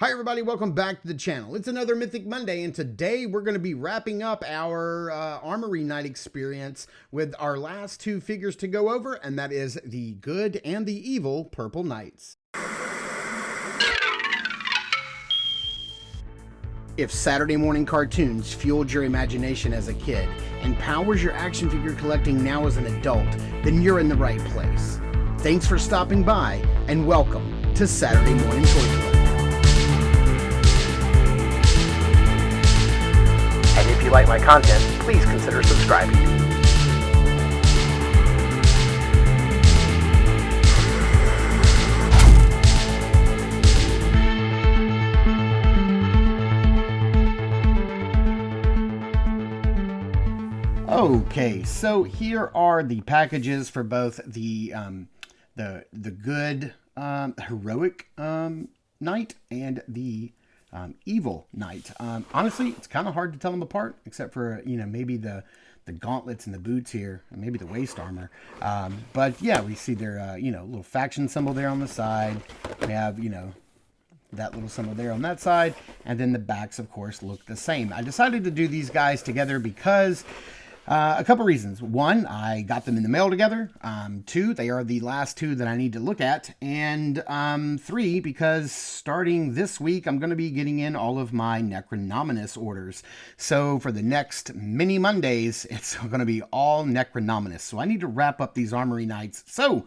Hi everybody, welcome back to the channel. It's another Mythic Monday, and today we're going to be wrapping up our Armory Night experience with our last two figures to go over, and that is the good and the evil Purple Knights. If Saturday morning cartoons fueled your imagination as a kid and powers your action figure collecting now as an adult, then you're in the right place. Thanks for stopping by, and welcome to Saturday Morning Toy Collecting. And if you like my content, please consider subscribing. Okay, so here are the packages for both the good heroic knight and the evil knight. Honestly, it's kind of hard to tell them apart, except for maybe the gauntlets and the boots here, and maybe the waist armor. But yeah, we see their little faction symbol there on the side. We have that little symbol there on that side, and then the backs, of course, look the same. I decided to do these guys together because a couple reasons. One, I got them in the mail together. Two, they are the last two that I need to look at. And three, because starting this week, I'm going to be getting in all of my Necronominous orders. So for the next many Mondays, it's going to be all Necronominous. So I need to wrap up these Armory Knights. So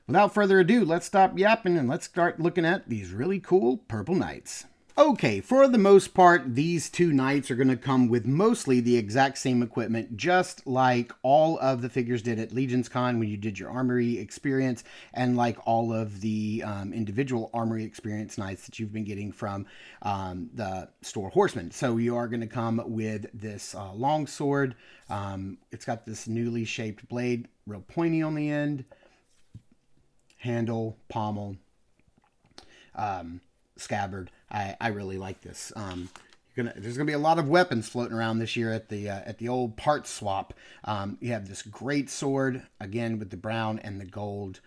without further ado, let's stop yapping and let's start looking at these really cool Purple Knights. Okay, for the most part, these two knights are going to come with mostly the exact same equipment, just like all of the figures did at Legion's Con when you did your Armory experience, and like all of the individual Armory experience knights that you've been getting from the Store Horsemen. So you are going to come with this long sword. It's got this newly shaped blade, real pointy on the end, handle, pommel, scabbard. I really like this. There's gonna be a lot of weapons floating around this year at the old parts swap. You have this great sword again with the brown and the gold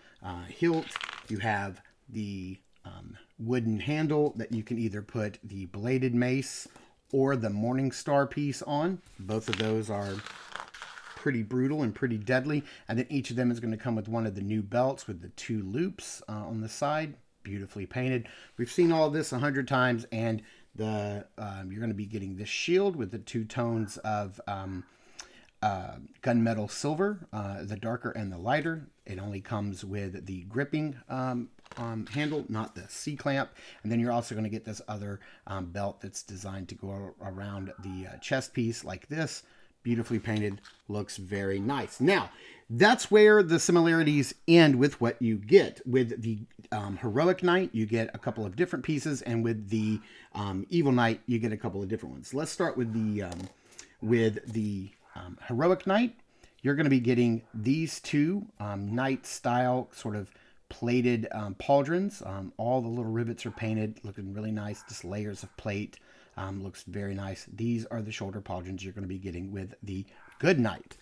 hilt. You have the wooden handle that you can either put the bladed mace or the Morning Star piece on. Both of those are pretty brutal and pretty deadly. And then each of them is going to come with one of the new belts with the two loops on the side. Beautifully painted. We've seen all of this 100 times, and you're going to be getting this shield with the two tones of gunmetal silver, the darker and the lighter. It only comes with the gripping handle, not the C-clamp. And then you're also going to get this other belt that's designed to go around the chest piece like this. Beautifully painted, looks very nice. Now, that's where the similarities end with what you get. With the heroic knight, you get a couple of different pieces, and with the evil knight, you get a couple of different ones. Let's start with the heroic knight. You're going to be getting these two knight-style sort of plated pauldrons. All the little rivets are painted, looking really nice. Just layers of plate. Looks very nice. These are the shoulder pauldrons you're going to be getting with the good knight.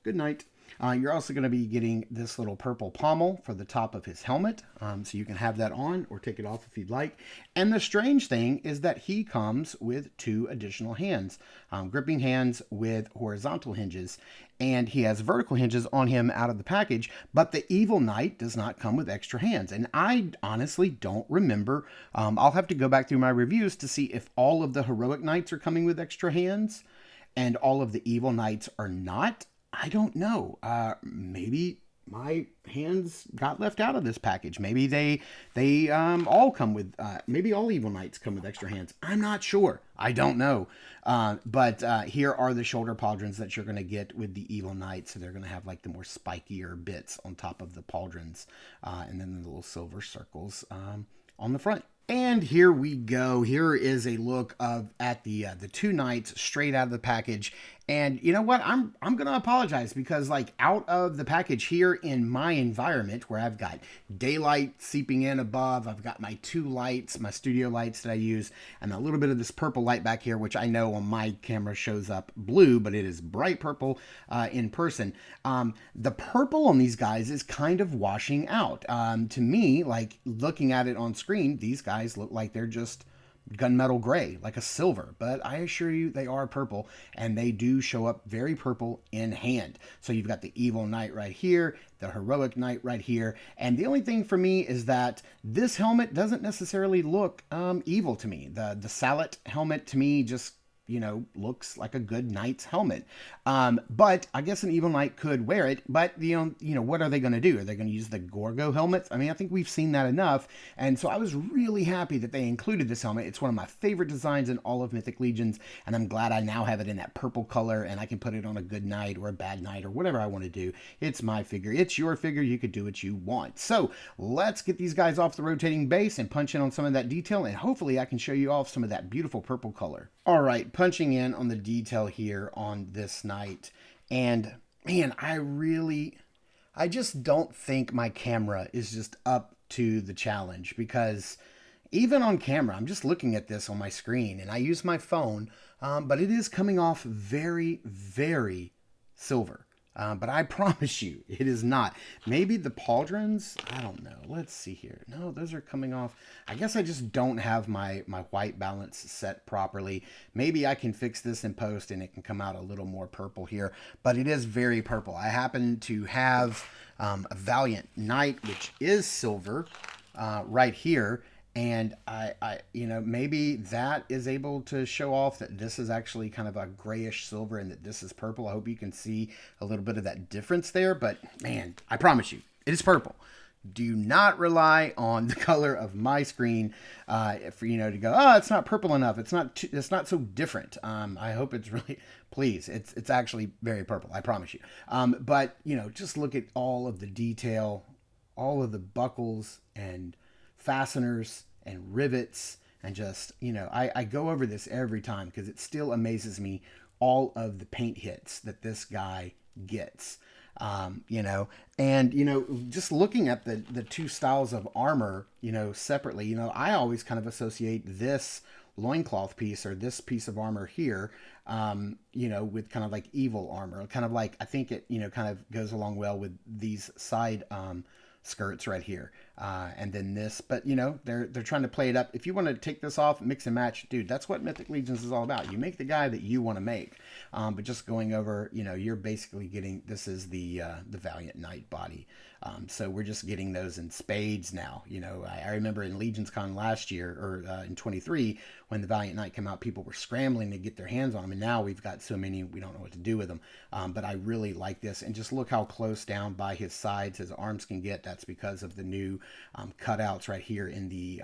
Good knight. You're also going to be getting this little purple pommel for the top of his helmet. So you can have that on or take it off if you'd like. And the strange thing is that he comes with two additional hands. Gripping hands with horizontal hinges. And he has vertical hinges on him out of the package. But the evil knight does not come with extra hands. And I honestly don't remember. I'll have to go back through my reviews to see if all of the heroic knights are coming with extra hands and all of the evil knights are not. I don't know. Maybe my hands got left out of this package. Maybe they all come with, maybe all evil knights come with extra hands. I'm not sure. I don't know. But here are the shoulder pauldrons that you're going to get with the evil knight. So they're going to have like the more spikier bits on top of the pauldrons. And then the little silver circles on the front. And here we go. Here is a look at the two knights straight out of the package. And you know what? I'm gonna apologize because like out of the package here in my environment where I've got daylight seeping in above, I've got my two lights, my studio lights that I use, and a little bit of this purple light back here, which I know on my camera shows up blue, but it is bright purple in person. The purple on these guys is kind of washing out. To me, like looking at it on screen, these guys look like they're just gunmetal gray, like a silver, but I assure you they are purple, and they do show up very purple in hand. So you've got the evil knight right here, the heroic knight right here, and the only thing for me is that this helmet doesn't necessarily look evil to me. The Salet helmet to me just, you know, looks like a good knight's helmet. But I guess an evil knight could wear it, but you know, what are they going to do? Are they going to use the Gorgo helmets? I mean, I think we've seen that enough. And so I was really happy that they included this helmet. It's one of my favorite designs in all of Mythic Legions, and I'm glad I now have it in that purple color, and I can put it on a good knight or a bad knight or whatever I want to do. It's my figure. It's your figure. You could do what you want. So let's get these guys off the rotating base and punch in on some of that detail, and hopefully I can show you off some of that beautiful purple color. All right, punching in on the detail here on this knight, and man, I just don't think my camera is just up to the challenge, because even on camera, I'm just looking at this on my screen and I use my phone, but it is coming off very, very silver. But I promise you, it is not. Maybe the pauldrons? I don't know. Let's see here. No, those are coming off. I guess I just don't have my white balance set properly. Maybe I can fix this in post and it can come out a little more purple here. But it is very purple. I happen to have a Valiant Knight, which is silver, right here. And I, you know, maybe that is able to show off that this is actually kind of a grayish silver and that this is purple. I hope you can see a little bit of that difference there. But man, I promise you, it is purple. Do not rely on the color of my screen for, you know, to go, oh, it's not purple enough. It's not so different. I hope it's really, please, it's actually very purple. I promise you. But you know, just look at all of the detail, all of the buckles and fasteners and rivets, and just, you know, I go over this every time because it still amazes me all of the paint hits that this guy gets. You know, and, you know, just looking at the two styles of armor, you know, separately, you know, I always kind of associate this loincloth piece or this piece of armor here, you know, with kind of like evil armor, kind of like, I think it, you know, kind of goes along well with these side, skirts right here, and then this, but you know, they're trying to play it up. If you want to take this off, mix and match, dude, that's what Mythic Legions is all about. You make the guy that you want to make, but just going over, you know, you're basically getting, this is the Valiant Knight body, so we're just getting those in spades now. You know, I remember in Legions Con last year, or in 23, when the Valiant Knight came out, people were scrambling to get their hands on them, and now we've got so many we don't know what to do with them. But I really like this, and just look how close down by his sides his arms can get. That's because of the new cutouts right here in the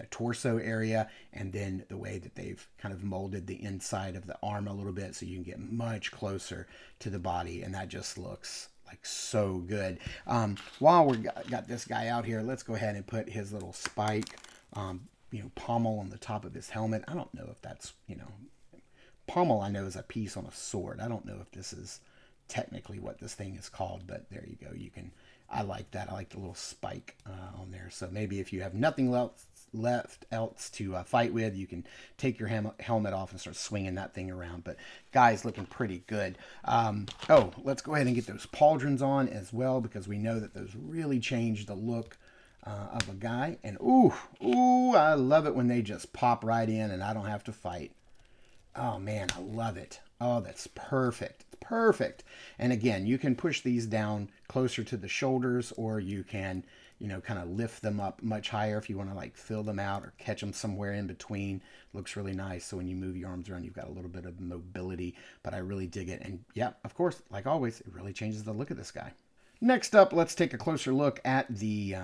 torso area, and then the way that they've kind of molded the inside of the arm a little bit so you can get much closer to the body, and that just looks like so good. While we got this guy out here, let's go ahead and put his little spike, you know, pommel on the top of his helmet. I don't know if that's, you know, pommel I know is a piece on a sword. I don't know if this is technically what this thing is called, but there you go. You can, I like that. I like the little spike on there. So maybe if you have nothing left else to fight with, you can take your helmet off and start swinging that thing around. But guys, looking pretty good. Oh, let's go ahead and get those pauldrons on as well, because we know that those really change the look of a guy. And ooh, I love it when they just pop right in and I don't have to fight. Oh man, I love it. Oh, that's perfect. It's perfect. And again, you can push these down closer to the shoulders, or you can, you know, kind of lift them up much higher if you want to like fill them out or catch them somewhere in between. Looks really nice. So when you move your arms around, you've got a little bit of mobility, but I really dig it. And yeah, of course, like always, it really changes the look of this guy. Next up, let's take a closer look at the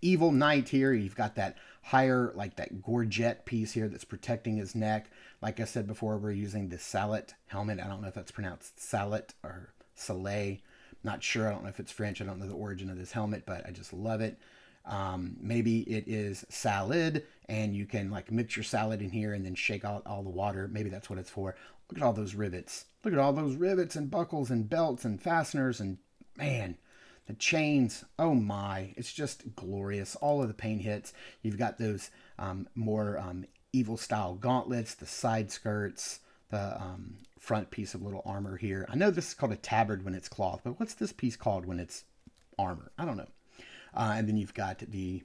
evil knight here. You've got that higher, like that gorget piece here that's protecting his neck. Like I said before, we're using the Salet helmet. I don't know if that's pronounced Salet or Soleil. Not sure. I don't know if it's French. I don't know the origin of this helmet, but I just love it. Maybe it is salad, and you can like mix your salad in here and then shake out all the water. Maybe that's what it's for. Look at all those rivets. Look at all those rivets and buckles and belts and fasteners, and man, the chains. Oh my, it's just glorious. All of the paint hits. You've got those more evil style gauntlets, the side skirts, the front piece of little armor here. I know this is called a tabard when it's cloth, but what's this piece called when it's armor? I don't know. And then you've got the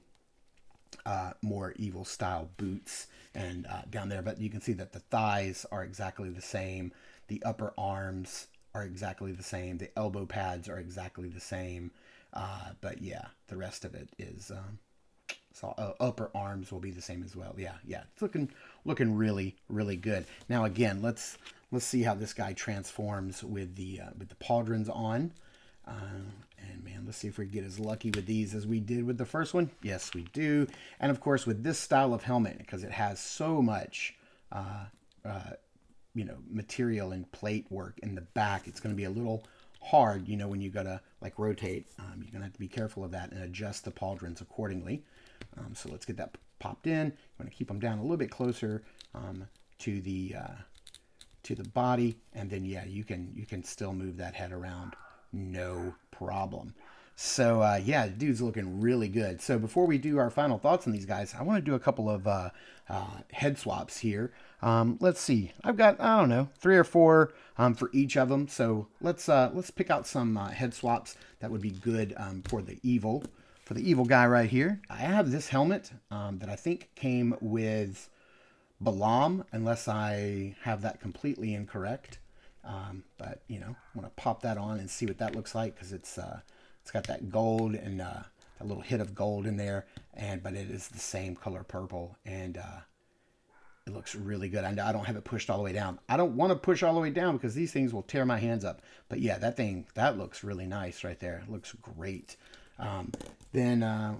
more evil style boots and down there, but you can see that the thighs are exactly the same. The upper arms are exactly the same. The elbow pads are exactly the same. But yeah, the rest of it is so upper arms will be the same as well. Yeah, it's looking really, really good. Now again, let's see how this guy transforms with the pauldrons on. And man, let's see if we get as lucky with these as we did with the first one. Yes, we do. And of course, with this style of helmet, because it has so much, material and plate work in the back, it's going to be a little hard, when you gotta like rotate. You're gonna have to be careful of that and adjust the pauldrons accordingly. So let's get that popped in. I'm gonna keep them down a little bit closer to the body, and then yeah, you can still move that head around. No problem. So yeah, the dude's looking really good. So before we do our final thoughts on these guys, I want to do a couple of head swaps here. Let's see. I've got, I don't know, 3 or 4 for each of them. So let's pick out some head swaps that would be good for the evil guy right here. I have this helmet that I think came with Balaam, unless I have that completely incorrect. But I'm gonna pop that on and see what that looks like, because it's got that gold and a little hit of gold in there, but it is the same color purple, and it looks really good. I don't have it pushed all the way down. I don't want to push all the way down because these things will tear my hands up. But yeah, that looks really nice right there. It looks great. Then I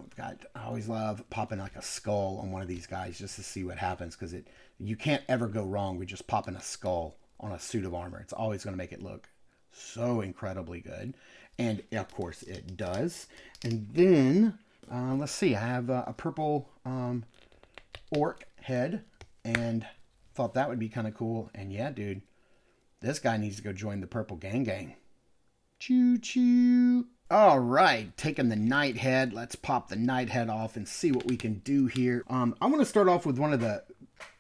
always love popping like a skull on one of these guys just to see what happens, because you can't ever go wrong with just popping a skull on a suit of armor. It's always going to make it look so incredibly good. And of course it does. And then let's see, I have a purple orc head, and thought that would be kind of cool. And yeah, dude, this guy needs to go join the purple gang. Choo choo. All right, taking the knight head. Let's pop the knight head off and see what we can do here. I'm going to start off with one of the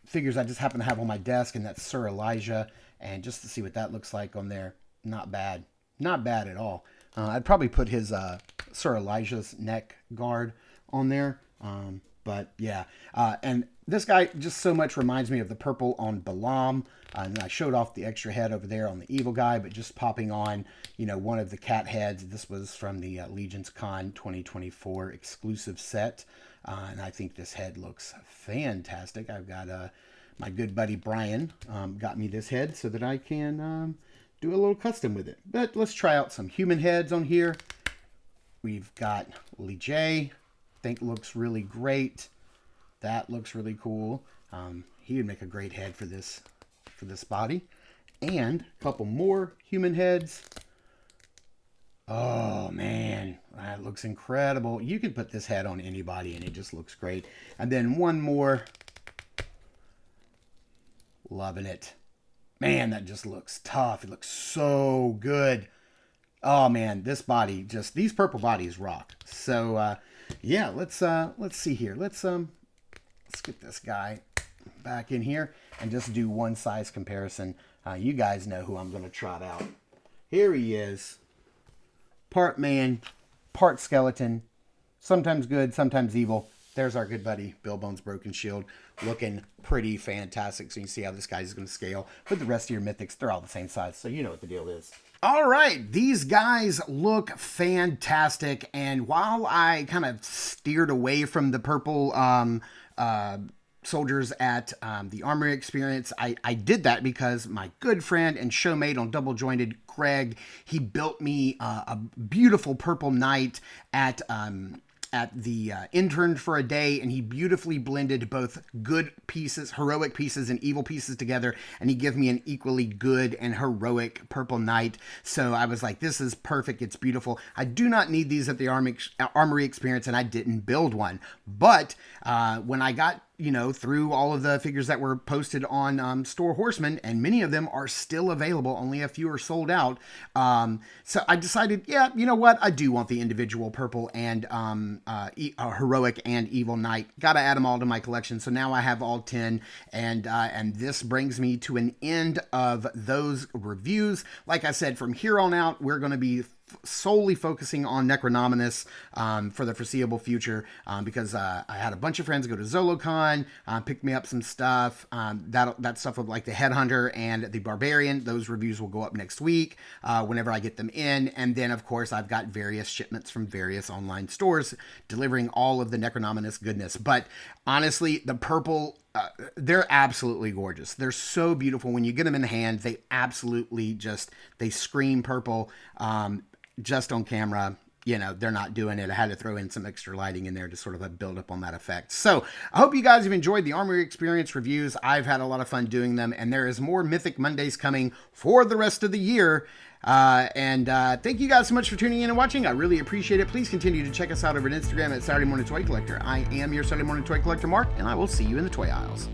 figures I just happen to have on my desk, and that's Sir Elijah. And just to see what that looks like on there, not bad at all. I'd probably put his Sir Elijah's neck guard on there, but yeah. And this guy just so much reminds me of the purple on Balaam. And I showed off the extra head over there on the evil guy, but just popping on, one of the cat heads. This was from the Legions Con 2024 exclusive set, and I think this head looks fantastic. I've got my good buddy Brian got me this head so that I can do a little custom with it. But let's try out some human heads on here. We've got Lee J. I think looks really great. That looks really cool. He would make a great head for this body. And a couple more human heads. Oh man, that looks incredible. You could put this head on anybody and it just looks great. And then one more. Loving it. Man, that just looks tough. It looks so good. Oh man, this body, just these purple bodies rock. So yeah, let's see here. Let's get this guy back in here and just do one size comparison. You guys know who I'm going to trot out. Here he is. Part man, part skeleton. Sometimes good, sometimes evil. There's our good buddy, Bill Bones Broken Shield, looking pretty fantastic. So you can see how this guy's going to scale. But the rest of your mythics, they're all the same size. So you know what the deal is. All right, these guys look fantastic. And while I kind of steered away from the purple soldiers at the Armory Experience, I did that because my good friend and showmate on Double Jointed, Greg, he built me a beautiful purple knight at at the intern for a day, and he beautifully blended both good pieces, heroic pieces, and evil pieces together, and he gave me an equally good and heroic purple knight. So I was like, this is perfect. It's beautiful. I do not need these at the Armory Experience, and I didn't build one. But when I got through all of the figures that were posted on Store Horsemen, and many of them are still available. Only a few are sold out. So I decided, yeah, you know what? I do want the individual purple and heroic and evil knight. Got to add them all to my collection. So now I have all 10, and this brings me to an end of those reviews. Like I said, from here on out, we're going to be solely focusing on Necronominus for the foreseeable future, because I had a bunch of friends go to ZoloCon, pick me up some stuff. That stuff with like the Headhunter and the Barbarian, those reviews will go up next week whenever I get them in. And then, of course, I've got various shipments from various online stores delivering all of the Necronominus goodness. But honestly, the purple, they're absolutely gorgeous. They're so beautiful. When you get them in the hand, they absolutely they scream purple. Just on camera, they're not doing it. I had to throw in some extra lighting in there to sort of build up on that effect. So I hope you guys have enjoyed the Armory Experience reviews. I've had a lot of fun doing them, and there is more Mythic Mondays coming for the rest of the year. Thank you guys so much for tuning in and watching. I really appreciate it. Please continue to check us out over at Instagram at Saturday Morning Toy Collector. I am your Saturday Morning Toy Collector, Mark, and I will see you in the toy aisles.